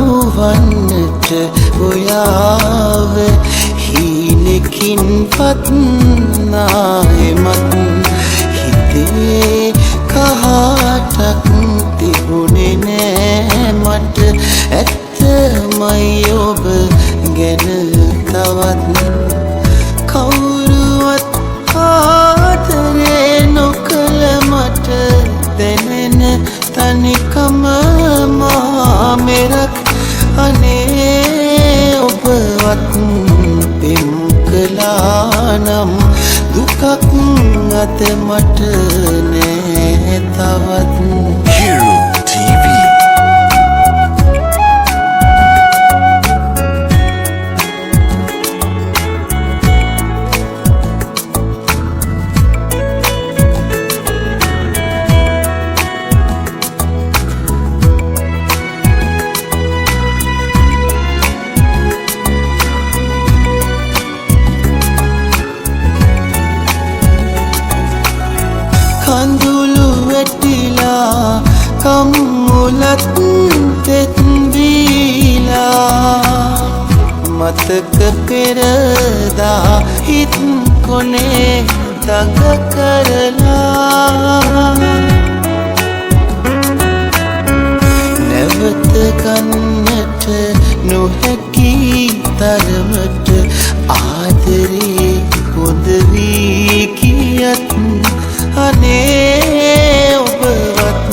හමුවන්නට ඔයාව හීනකින් පත්නායමත් හිතේ කහටක් තිබුණේ නෑ මට ඇත්තමයි ඔබ ගැන තවත් කවුරුවත් ආදරේ නොකළ මට දැනෙන තනිකම මහා මෙරක් අනේ ඔබවත් පෙම් කළා නම් දුකක් අද මට නෑ තවත් Hero TV. කඳුළු වැටිලා කම්මුලත් තෙත්වීලා මතක පෙරදා හිත් කොනේ දඟ කරලා නැවත ගන්නට නොහැකි තරමට ආදරේ හොඳ වී කියත් අනේ ඔබවත්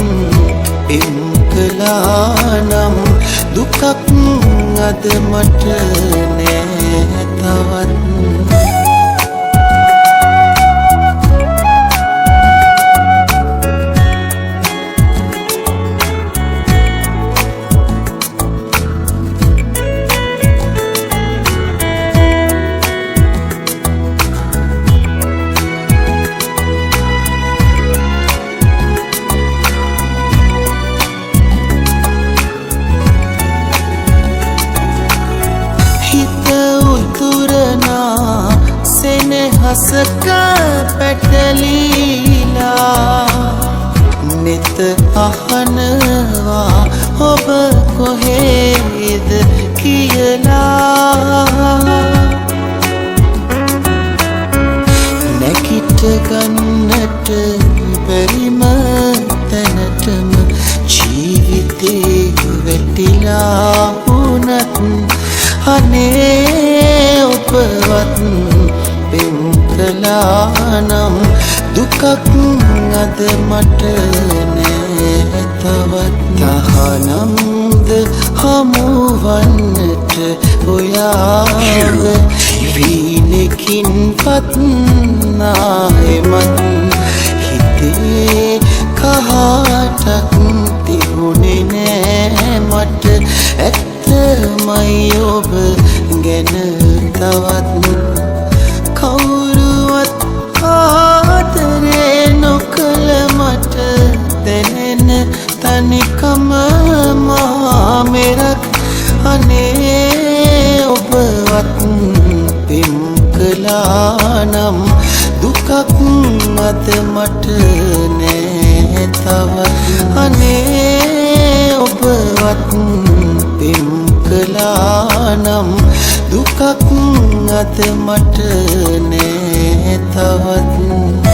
පෙම් කළා නම් දුකක් අද මට නෑ තවත් හසක පැටලීලා නෙත අහනවා ඔබ කොහේද කියලා නැගිට ගන්නට බැරිම තැනටම ජීවිතේ වැටිලා වුණත් අනේ ඔබවත් පෙම් කළා නම් දුකක් අද මට නෑ තවත් තහනම්ද හමුවන්නට ඔයාව හීනකින් පත්නායමත් හිතේ කහටක් තිබුණේ නෑ මට ඇත්තමයි ඔබ ගැන තවත් කවුරුවත් ආදරේ නොකළ මට දැනෙන තනිකම මහා මෙරක් අනේ ඔබවත් පෙම් කළා නම් දුකක් අද මට නෑ තවත් අනේ ඔබවත් පෙම් කළා නම් දුකක් අද මට නෑ තවත්